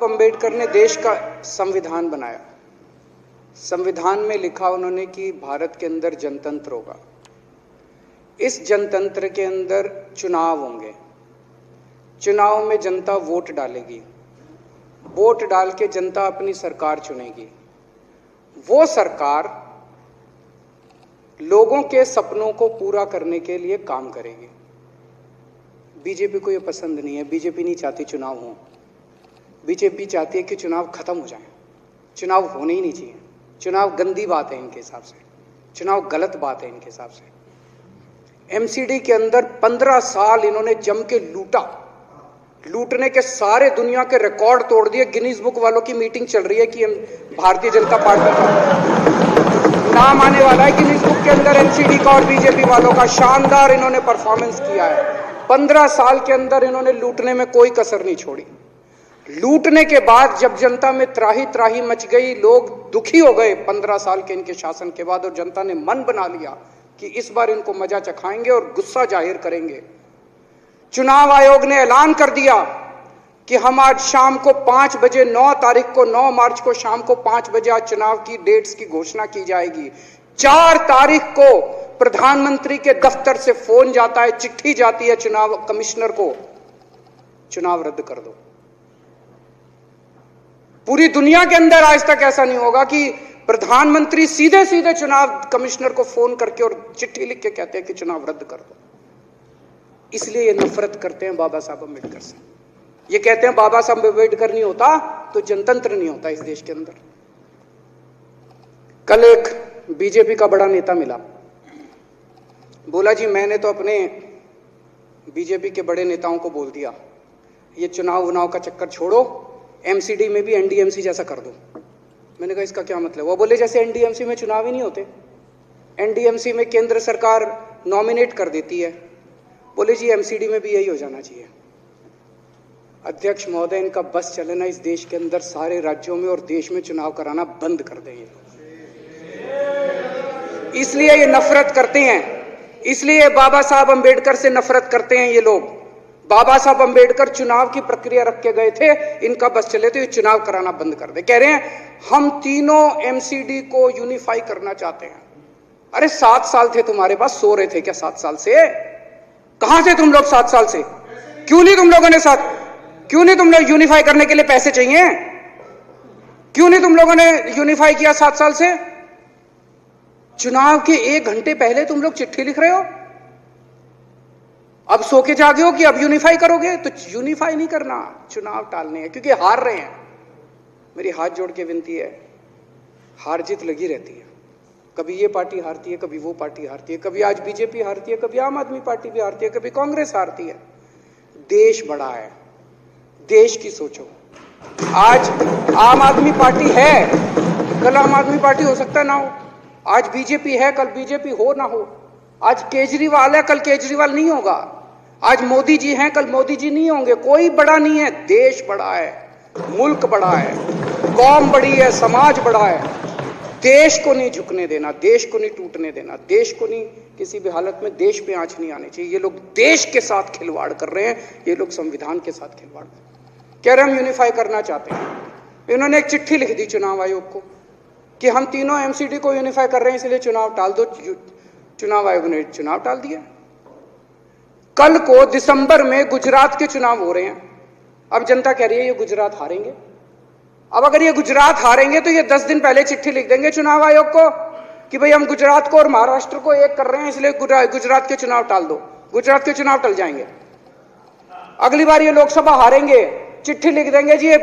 अंबेडकर ने देश का संविधान बनाया। संविधान में लिखा उन्होंने कि भारत के अंदर जनतंत्र होगा। इस जनतंत्र के अंदर चुनाव होंगे। चुनाव में जनता वोट डालेगी। वोट डाल के जनता अपनी सरकार चुनेगी। वो सरकार लोगों के सपनों को पूरा करने के लिए काम करेगी। बीजेपी को ये पसंद नहीं है। बीजेपी नहीं चाहती चुनाव हो। बीजेपी चाहती है कि चुनाव खत्म हो जाए। चुनाव होने ही नहीं चाहिए। चुनाव गंदी बात है इनके हिसाब से। चुनाव गलत बात है इनके हिसाब से। एमसीडी के अंदर 15 साल इन्होंने जम के लूटा। लूटने के सारे दुनिया के रिकॉर्ड तोड़ दिए। गिनीज बुक वालों की मीटिंग चल रही है कि भारतीय जनता पार्टी का नाम आने वाला है गिनीज बुक के अंदर एमसीडी का और बीजेपी वालों का। शानदार इन्होंने परफॉर्मेंस किया है। 15 साल के अंदर इन्होंने लूटने में कोई कसर नहीं छोड़ी। लूटने के बाद जब जनता में त्राही त्राही मच गई, लोग दुखी हो गए 15 साल के इनके शासन के बाद, और जनता ने मन बना लिया कि इस बार इनको मजा चखाएंगे और गुस्सा जाहिर करेंगे। चुनाव आयोग ने ऐलान कर दिया कि हम आज शाम को 5 बजे 9 मार्च को शाम को 5 बजे आज चुनाव की डेट्स की घोषणा की जाएगी। 4 तारीख को प्रधानमंत्री के दफ्तर से फोन जाता है, चिट्ठी जाती है चुनाव कमिश्नर को, चुनाव रद्द कर दो। पूरी दुनिया के अंदर आज तक ऐसा नहीं होगा कि प्रधानमंत्री सीधे सीधे चुनाव कमिश्नर को फोन करके और चिट्ठी लिख के कहते हैं कि चुनाव रद्द कर दो। इसलिए ये नफरत करते हैं बाबा साहब अम्बेडकर से। ये कहते हैं बाबा साहब अम्बेडकर नहीं होता तो जनतंत्र नहीं होता इस देश के अंदर। कल एक बीजेपी का बड़ा नेता मिला, बोला जी मैंने तो अपने बीजेपी के बड़े नेताओं को बोल दिया ये चुनाव का चक्कर छोड़ो, एमसीडी में भी एनडीएमसी जैसा कर दो। मैंने कहा इसका क्या मतलब? वो बोले जैसे एनडीएमसी में चुनाव ही नहीं होते, एनडीएमसी में केंद्र सरकार नॉमिनेट कर देती है। बोले जी एमसीडी में भी यही हो जाना चाहिए। अध्यक्ष महोदय, इनका बस चले ना इस देश के अंदर सारे राज्यों में और देश में चुनाव कराना बंद कर दें। इसलिए ये नफरत करते हैं, इसलिए बाबा साहब अम्बेडकर से नफरत करते हैं ये लोग। बाबा साहब अम्बेडकर चुनाव की प्रक्रिया रख के गए थे, इनका बस चले तो ये चुनाव कराना बंद कर दे। कह रहे हैं हम तीनों एमसीडी को यूनिफाई करना चाहते हैं। अरे 7 साल थे तुम्हारे पास, सो रहे थे क्या 7 साल से? कहां थे तुम लोग 7 साल से? क्यों नहीं तुम लोग यूनिफाई करने के लिए पैसे चाहिए? क्यों नहीं तुम लोगों ने यूनिफाई किया 7 साल से? चुनाव के 1 घंटे पहले तुम लोग चिट्ठी लिख रहे हो। अब सो के जागे हो कि अब यूनिफाई करोगे? तो यूनिफाई नहीं करना, चुनाव टालने हैं, क्योंकि हार रहे हैं। मेरी हाथ जोड़ के विनती है, हार जीत लगी रहती है। कभी ये पार्टी हारती है, कभी वो पार्टी हारती है, कभी आज बीजेपी हारती है, कभी आम आदमी पार्टी भी हारती है, कभी कांग्रेस हारती है। देश बड़ा है, देश की सोचो। आज आम आदमी पार्टी है, कल आम आदमी पार्टी हो सकता है ना हो। आज बीजेपी है, कल बीजेपी हो ना हो। आज केजरीवाल है, कल केजरीवाल नहीं होगा। आज मोदी जी हैं, कल मोदी जी नहीं होंगे। कोई बड़ा नहीं है, देश बड़ा है, मुल्क बड़ा है, कौम बड़ी है, समाज बड़ा है। देश को नहीं झुकने देना, देश को नहीं टूटने देना, देश को नहीं किसी भी हालत में देश पे आंच नहीं आनी चाहिए। ये लोग देश के साथ खिलवाड़ कर रहे हैं, ये लोग संविधान के साथ खिलवाड़ कर रहे हैं। कह रहे हम यूनिफाई करना चाहते हैं। इन्होंने एक चिट्ठी लिख दी चुनाव आयोग को कि हम तीनों एमसीडी को यूनिफाई कर रहे हैं, इसलिए चुनाव टाल दो। चुनाव आयोग ने चुनाव टाल दिया। कल को दिसंबर में गुजरात के चुनाव हो रहे हैं। अब जनता कह रही है ये गुजरात हारेंगे। अब अगर ये गुजरात हारेंगे तो ये 10 दिन पहले चिट्ठी लिख देंगे चुनाव आयोग को कि भाई हम गुजरात को और महाराष्ट्र को एक कर रहे हैं, इसलिए गुजरात के चुनाव टाल दो। गुजरात के चुनाव टल जाएंगे। अगली बार ये लोकसभा हारेंगे, चिट्ठी लिख देंगे जी ये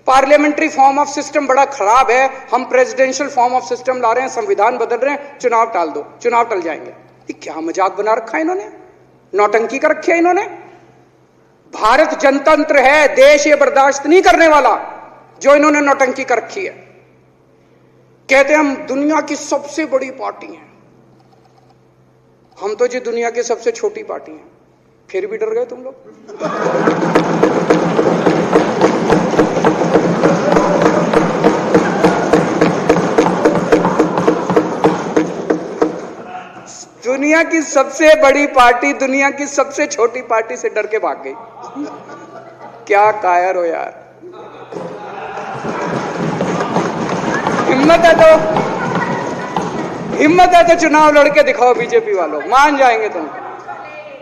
पार्लियामेंट्री फॉर्म ऑफ सिस्टम बड़ा खराब है, हम प्रेसिडेंशियल फॉर्म ऑफ सिस्टम ला रहे हैं, संविधान बदल रहे हैं, चुनाव टाल दो। चुनाव टल जाएंगे। ये क्या मजाक बना रखा है इन्होंने, नौटंकी कर रखी है इन्होंने। भारत जनतंत्र है, देश ये बर्दाश्त नहीं करने वाला जो इन्होंने नौटंकी कर रखी है। कहते हैं हम दुनिया की सबसे बड़ी पार्टी हैं। हम तो जी दुनिया की सबसे छोटी पार्टी हैं। फिर भी डर गए तुम लोग। दुनिया की सबसे बड़ी पार्टी दुनिया की सबसे छोटी पार्टी से डर के भाग गई। क्या कायर हो यार। हिम्मत है तो चुनाव लड़के दिखाओ बीजेपी वालों, मान जाएंगे तुम।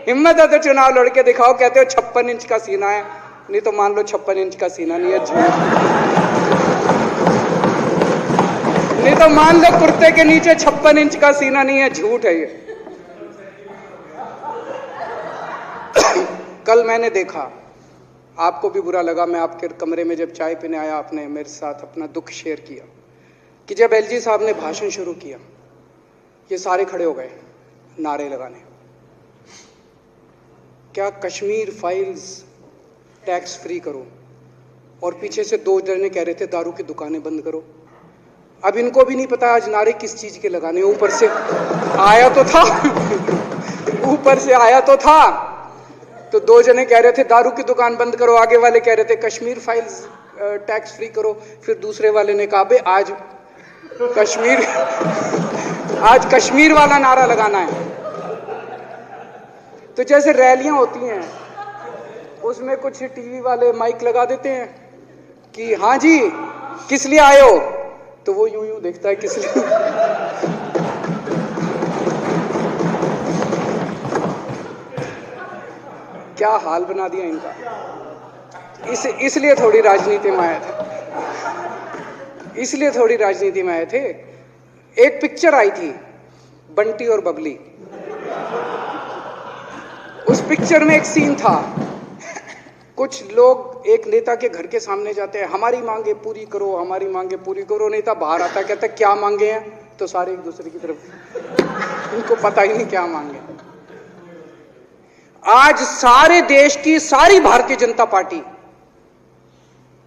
हिम्मत है तो चुनाव लड़के दिखाओ। कहते हो 56 इंच का सीना है, नहीं तो मान लो 56 इंच का सीना नहीं है, झूठ। नहीं तो मान लो कुर्ते के नीचे 56 इंच का सीना नहीं है, झूठ है ये। कल मैंने देखा, आपको भी बुरा लगा, मैं आपके कमरे में जब चाय पीने आया, आपने मेरे साथ अपना दुख शेयर किया कि जब एलजी साहब ने भाषण शुरू किया, ये सारे खड़े हो गए नारे लगाने। क्या कश्मीर फाइल्स टैक्स फ्री करो, और पीछे से 2 जने कह रहे थे दारू की दुकानें बंद करो। अब इनको भी नहीं पता आज नारे किस चीज के लगाने। ऊपर से आया तो था ऊपर से आया तो था, तो 2 जने कह रहे थे दारू की दुकान बंद करो, आगे वाले कह रहे थे कश्मीर फाइल्स टैक्स फ्री करो, फिर दूसरे वाले ने कहा बे आज कश्मीर वाला नारा लगाना है। तो जैसे रैलियां होती हैं, उसमें कुछ टीवी वाले माइक लगा देते हैं कि हाँ जी किस लिए आए हो, तो वो यूं यूं देखता है किस लिए। क्या हाल बना दिया इनका। इसलिए थोड़ी राजनीति में आए थे, इसलिए थोड़ी राजनीति में आए थे। एक पिक्चर आई थी बंटी और बबली, उस पिक्चर में एक सीन था, कुछ लोग एक नेता के घर के सामने जाते हैं, हमारी मांगे पूरी करो, हमारी मांगे पूरी करो। नेता बाहर आता है, कहता है क्या मांगे हैं, तो सारे एक दूसरे की तरफ, इनको पता ही नहीं क्या मांगे। आज सारे देश की सारी भारतीय जनता पार्टी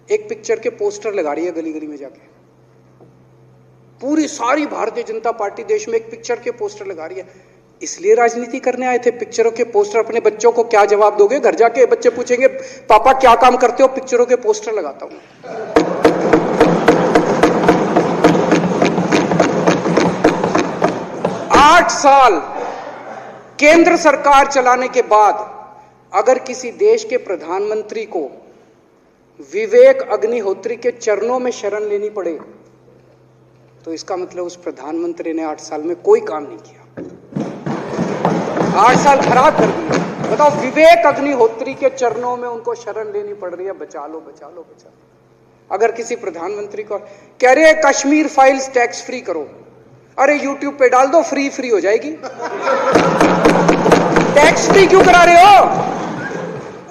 एक पिक्चर के पोस्टर लगा रही है गली गली में जाके। पूरी सारी भारतीय जनता पार्टी देश में एक पिक्चर के पोस्टर लगा रही है। इसलिए राजनीति करने आए थे, पिक्चरों के पोस्टर। अपने बच्चों को क्या जवाब दोगे? घर जाके बच्चे पूछेंगे पापा क्या काम करते हो? पिक्चरों के पोस्टर लगाता हूं। 8 साल केंद्र सरकार चलाने के बाद अगर किसी देश के प्रधानमंत्री को विवेक अग्निहोत्री के चरणों में शरण लेनी पड़े, तो इसका मतलब उस प्रधानमंत्री ने 8 साल में कोई काम नहीं किया। 8 साल खराब कर दिए। बताओ, विवेक अग्निहोत्री के चरणों में उनको शरण लेनी पड़ रही है, बचा लो बचा लो बचा लो। अगर किसी प्रधानमंत्री को कह रहे हैं कश्मीर फाइल्स टैक्स फ्री करो, अरे यूट्यूब पे डाल दो, फ्री फ्री हो जाएगी। टैक्स फ्री क्यों करा रहे हो?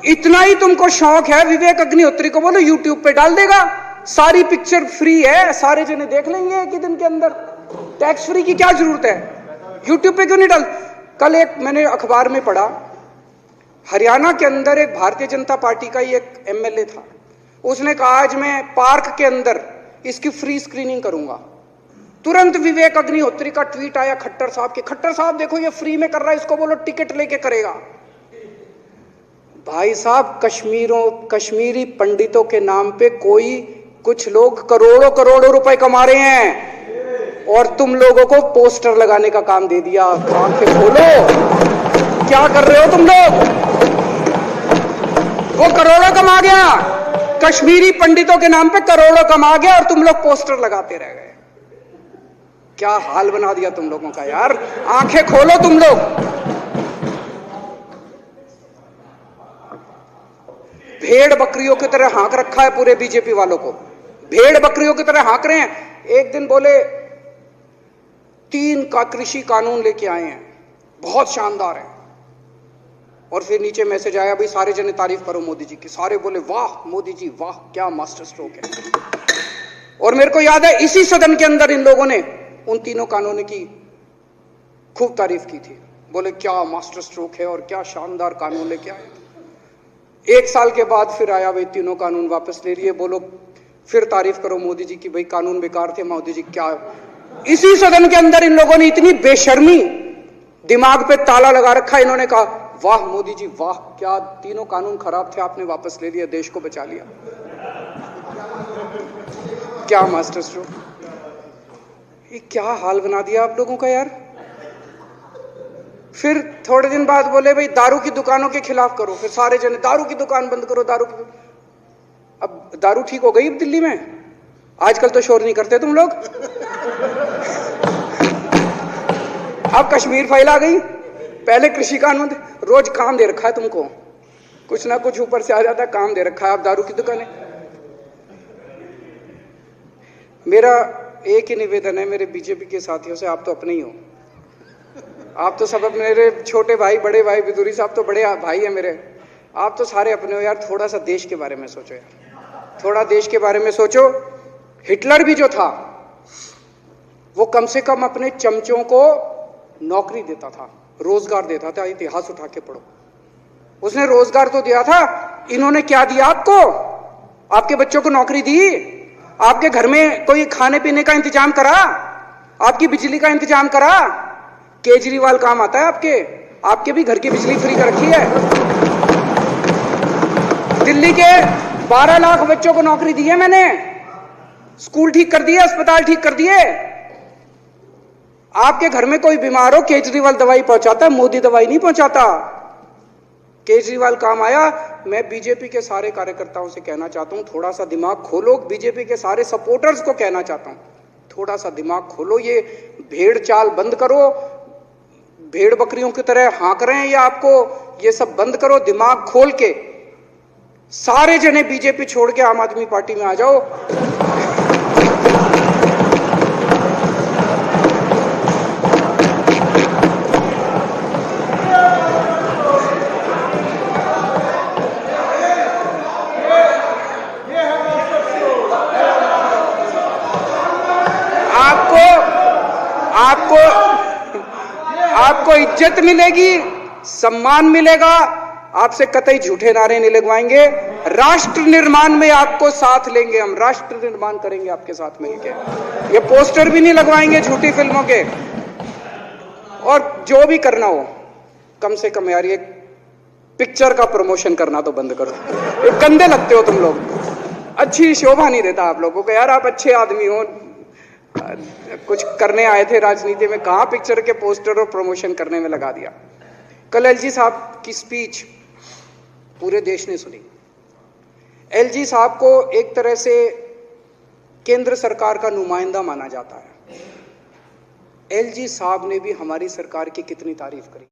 इतना ही तुमको शौक है, विवेक अग्निहोत्री को बोलो यूट्यूब पे डाल देगा, सारी पिक्चर फ्री है, सारे जने देख लेंगे एक ही दिन के अंदर। टैक्स फ्री की क्या जरूरत है? यूट्यूब पे क्यों नहीं डाल? कल एक मैंने अखबार में पढ़ा, हरियाणा के अंदर एक भारतीय जनता पार्टी का ही एक एमएलए था, उसने कहा आज मैं पार्क के अंदर इसकी फ्री स्क्रीनिंग करूंगा। तुरंत विवेक अग्निहोत्री का ट्वीट आया खट्टर साहब के, खट्टर साहब देखो ये फ्री में कर रहा है, इसको बोलो टिकट लेके करेगा। भाई साहब, कश्मीरी पंडितों के नाम पे कुछ लोग करोड़ों करोड़ों रुपए कमा रहे हैं, और तुम लोगों को पोस्टर लगाने का काम दे दिया। आंखें खोलो, क्या कर रहे हो तुम लोग? वो करोड़ों कमा गया, कश्मीरी पंडितों के नाम पे करोड़ों कमा गया, और तुम लोग पोस्टर लगाते रह गए। क्या हाल बना दिया तुम लोगों का यार। आंखें खोलो तुम लोग। भेड़ बकरियों की तरह हाँक रखा है पूरे बीजेपी वालों को, भेड़ बकरियों की तरह हाँक रहे हैं। एक दिन बोले 3 का कृषि कानून लेके आए हैं, बहुत शानदार है, और फिर नीचे मैसेज आया भाई सारे जने तारीफ करो मोदी जी की। सारे बोले वाह मोदी जी वाह, क्या मास्टर स्ट्रोक है। और मेरे को याद है इसी सदन के अंदर इन लोगों ने उन 3 कानूनों की खूब तारीफ की थी, बोले क्या मास्टर स्ट्रोक है और क्या शानदार कानून लेके आए। 1 साल के बाद फिर आया भाई 3 कानून वापस ले लिए, बोलो फिर तारीफ करो मोदी जी की, भाई कानून बेकार थे मोदी जी। क्या इसी सदन के अंदर इन लोगों ने इतनी बेशर्मी, दिमाग पे ताला लगा रखा, इन्होंने कहा वाह मोदी जी वाह, क्या 3 कानून खराब थे आपने वापस ले लिया, देश को बचा लिया। क्या मास्टर स्ट्रोक, ये क्या हाल बना दिया आप लोगों का यार। फिर थोड़े दिन बाद बोले भाई दारू की दुकानों के खिलाफ करो, फिर सारे जने दारू की दुकान बंद करो, दारू की। अब दारू ठीक हो गई दिल्ली में? आजकल तो शोर नहीं करते तुम लोग। अब कश्मीर फाइल आ गई, पहले कृषि कानून, रोज काम दे रखा है तुमको, कुछ ना कुछ ऊपर से आ जाता है, काम दे रखा है। आप दारू की दुकान है। मेरा एक ही निवेदन है मेरे बीजेपी के साथियों से, आप तो अपने ही हो, आप तो सब अपने, मेरे छोटे भाई, बड़े भाई, बिदुरी साहब तो बड़े भाई है मेरे, आप तो सारे अपने हो यार। थोड़ा सा देश के बारे में सोचो यार, थोड़ा देश के बारे में सोचो। हिटलर भी जो था वो कम से कम अपने चमचों को नौकरी देता था, रोजगार देता था। इतिहास उठा के पढ़ो, उसने रोजगार तो दिया था। इन्होंने क्या दिया आपको? आपके बच्चों को नौकरी दी, आपके घर में कोई खाने पीने का इंतजाम करा, आपकी बिजली का इंतजाम करा। केजरीवाल काम आता है आपके भी घर की बिजली फ्री कर रखी है। दिल्ली के 12 लाख बच्चों को नौकरी दी है मैंने, स्कूल ठीक कर दिए, अस्पताल ठीक कर दिए। आपके घर में कोई बीमार हो, केजरीवाल दवाई पहुंचाता है, मोदी दवाई नहीं पहुंचाता। केजरीवाल काम आया। मैं बीजेपी के सारे कार्यकर्ताओं से कहना चाहता हूं, थोड़ा सा दिमाग खोलो। बीजेपी के सारे सपोर्टर्स को कहना चाहता हूं, थोड़ा सा दिमाग खोलो। ये भेड़ चाल बंद करो, भेड़ बकरियों की तरह हाँक रहे हैं ये आपको, ये सब बंद करो। दिमाग खोल के सारे जने बीजेपी छोड़ के आम आदमी पार्टी में आ जाओ। आपको इज्जत मिलेगी, सम्मान मिलेगा। आपसे कतई झूठे नारे नहीं लगवाएंगे। राष्ट्र निर्माण में आपको साथ लेंगे हम, राष्ट्र निर्माण करेंगे आपके साथ मिलकर। ये पोस्टर भी नहीं लगवाएंगे झूठी फिल्मों के। और जो भी करना हो, कम से कम यार ये पिक्चर का प्रमोशन करना तो बंद करो। ये गंदे लगते हो तुम लोग, अच्छी शोभा नहीं देता आप लोगों को। यार आप अच्छे आदमी हो, कुछ करने आए थे राजनीति में, कहां पिक्चर के पोस्टर और प्रमोशन करने में लगा दिया। कल एलजी साहब की स्पीच पूरे देश ने सुनी। एलजी साहब को एक तरह से केंद्र सरकार का नुमाइंदा माना जाता है। एलजी साहब ने भी हमारी सरकार की कितनी तारीफ करी।